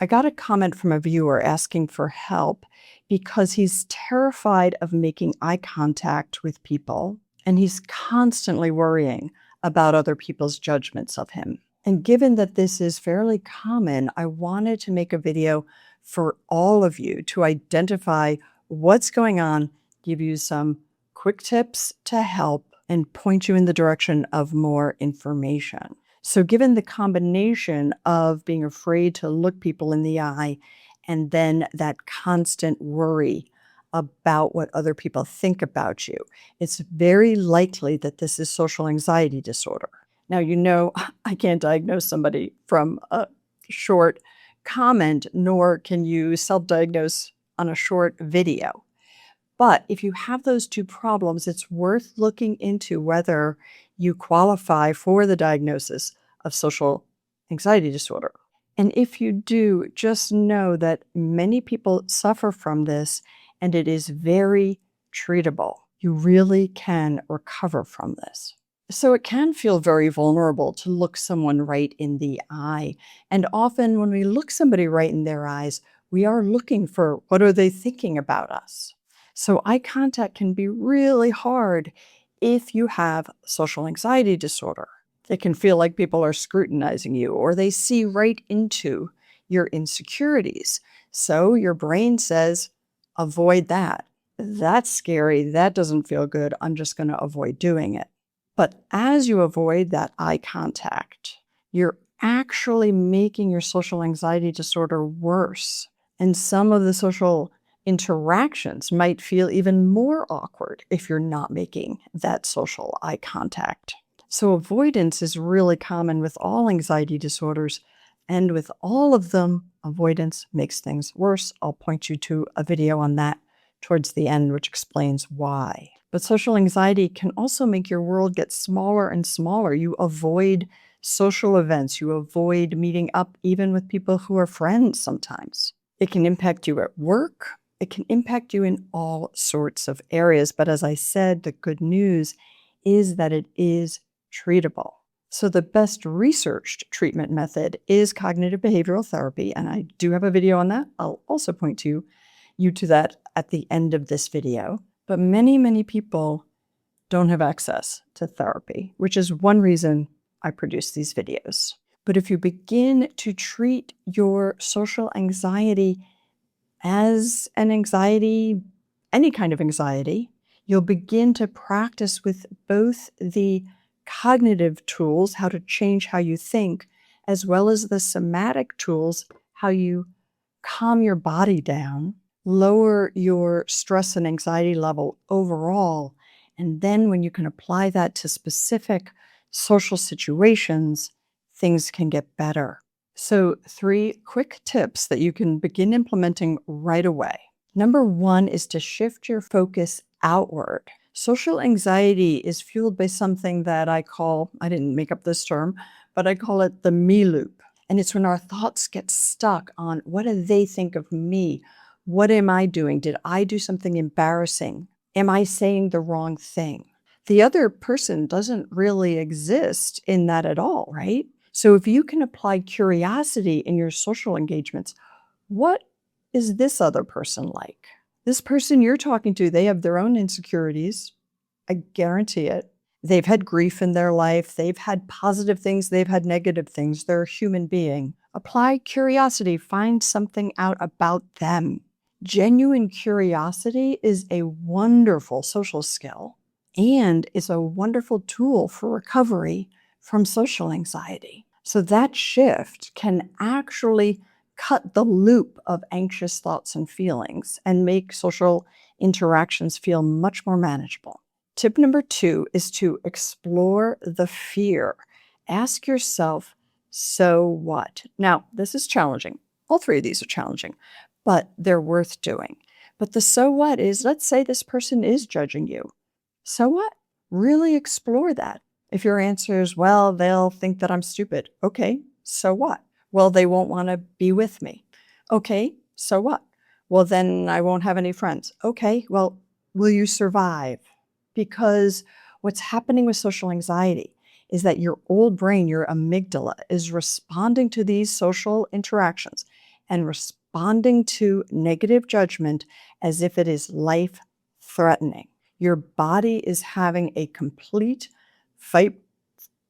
I got a comment from a viewer asking for help because he's terrified of making eye contact with people, and he's constantly worrying about other people's judgments of him. And given that this is fairly common, I wanted to make a video for all of you to identify what's going on, give you some quick tips to help, and point you in the direction of more information. So given the combination of being afraid to look people in the eye and then that constant worry about what other people think about you, it's very likely that this is social anxiety disorder. Now, I can't diagnose somebody from a short comment, nor can you self-diagnose on a short video. But if you have those two problems, it's worth looking into whether you qualify for the diagnosis of social anxiety disorder. And if you do, just know that many people suffer from this and it is very treatable. You really can recover from this. So it can feel very vulnerable to look someone right in the eye. And often when we look somebody right in their eyes, we are looking for what are they thinking about us. So eye contact can be really hard if you have social anxiety disorder. It can feel like people are scrutinizing you or they see right into your insecurities. So your brain says, avoid that. That's scary. That doesn't feel good. I'm just going to avoid doing it. But as you avoid that eye contact, you're actually making your social anxiety disorder worse. And some of the social interactions might feel even more awkward if you're not making that social eye contact. So avoidance is really common with all anxiety disorders, and with all of them, avoidance makes things worse. I'll point you to a video on that towards the end, which explains why. But social anxiety can also make your world get smaller and smaller. You avoid social events. You avoid meeting up even with people who are friends sometimes. It can impact you at work. It can impact you in all sorts of areas. But as I said, the good news is that it is treatable. So the best researched treatment method is cognitive behavioral therapy, and I do have a video on that. I'll also point you to that at the end of this video. But many, many people don't have access to therapy, which is one reason I produce these videos. But if you begin to treat your social anxiety as an anxiety, any kind of anxiety, you'll begin to practice with both the cognitive tools, how to change how you think, as well as the somatic tools, how you calm your body down, lower your stress and anxiety level overall. And then when you can apply that to specific social situations, things can get better. So 3 quick tips that you can begin implementing right away. Number 1 is to shift your focus outward. Social anxiety is fueled by something that I didn't make up this term, but I call it the me loop. And it's when our thoughts get stuck on what do they think of me? What am I doing? Did I do something embarrassing? Am I saying the wrong thing? The other person doesn't really exist in that at all, right? So if you can apply curiosity in your social engagements, what is this other person like? This person you're talking to, they have their own insecurities. I guarantee it. They've had grief in their life. They've had positive things. They've had negative things. They're a human being. Apply curiosity. Find something out about them. Genuine curiosity is a wonderful social skill and is a wonderful tool for recovery from social anxiety. So that shift can actually cut the loop of anxious thoughts and feelings and make social interactions feel much more manageable. Tip number 2 is to explore the fear. Ask yourself, so what? Now, this is challenging. All 3 of these are challenging, but they're worth doing. But the so what is, let's say this person is judging you. So what? Really explore that. If your answer is, well, they'll think that I'm stupid. Okay, so what? Well, they won't want to be with me. Okay, so what? Well, then I won't have any friends. Okay, well, will you survive? Because what's happening with social anxiety is that your old brain, your amygdala, is responding to these social interactions and responding to negative judgment as if it is life-threatening. Your body is having a complete fight,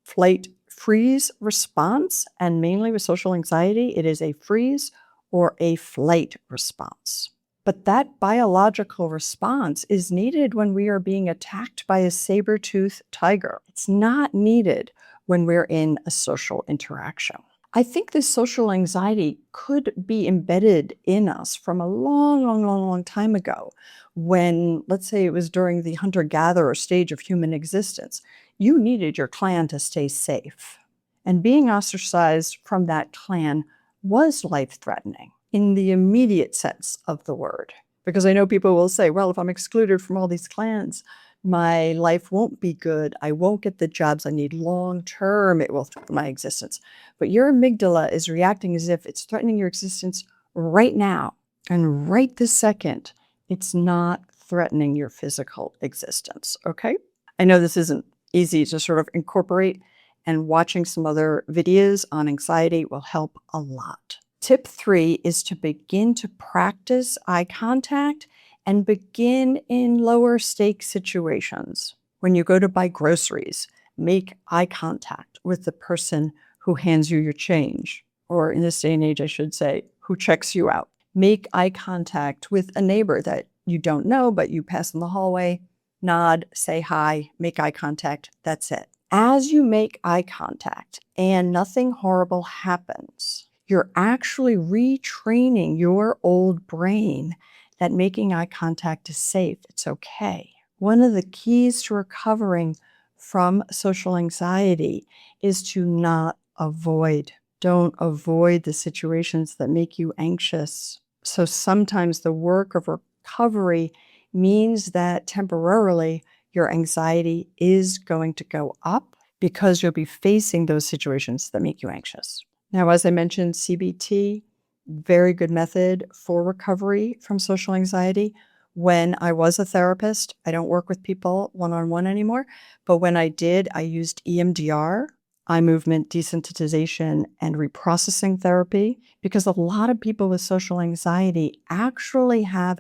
flight, freeze response, and mainly with social anxiety, it is a freeze or a flight response. But that biological response is needed when we are being attacked by a saber-toothed tiger. It's not needed when we're in a social interaction. I think this social anxiety could be embedded in us from a long time ago when, let's say it was during the hunter-gatherer stage of human existence. You needed your clan to stay safe. And being ostracized from that clan was life-threatening in the immediate sense of the word. Because I know people will say, well, if I'm excluded from all these clans, my life won't be good. I won't get the jobs I need long term. It will threaten my existence. But your amygdala is reacting as if it's threatening your existence right now. And right this second, it's not threatening your physical existence, okay? I know this isn't easy to sort of incorporate, and watching some other videos on anxiety will help a lot. Tip 3 is to begin to practice eye contact and begin in lower stake situations. When you go to buy groceries, make eye contact with the person who hands you your change, or in this day and age, I should say, who checks you out. Make eye contact with a neighbor that you don't know, but you pass in the hallway, nod, say hi, make eye contact, that's it. As you make eye contact and nothing horrible happens, you're actually retraining your old brain that making eye contact is safe, it's okay. One of the keys to recovering from social anxiety is to not avoid. Don't avoid the situations that make you anxious. So sometimes the work of recovery means that temporarily your anxiety is going to go up because you'll be facing those situations that make you anxious. Now, as I mentioned, CBT, very good method for recovery from social anxiety. When I was a therapist, I don't work with people one-on-one anymore, but when I did, I used EMDR, eye movement desensitization, and reprocessing therapy, because a lot of people with social anxiety actually have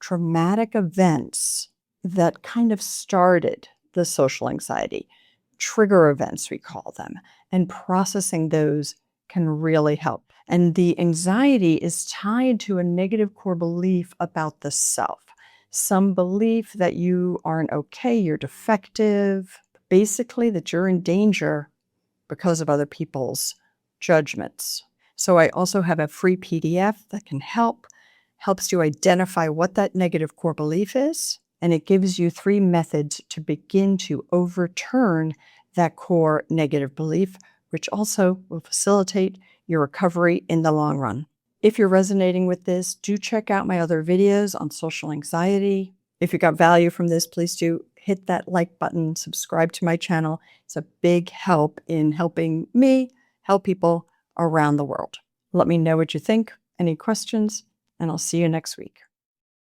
traumatic events that kind of started the social anxiety, trigger events, we call them, and processing those can really help. And the anxiety is tied to a negative core belief about the self. Some belief that you aren't okay, you're defective, basically that you're in danger because of other people's judgments. So I also have a free PDF that can helps you identify what that negative core belief is, and it gives you 3 methods to begin to overturn that core negative belief, which also will facilitate your recovery in the long run. If you're resonating with this, do check out my other videos on social anxiety. If you got value from this, please do hit that like button, subscribe to my channel. It's a big help in helping me help people around the world. Let me know what you think, any questions, and I'll see you next week.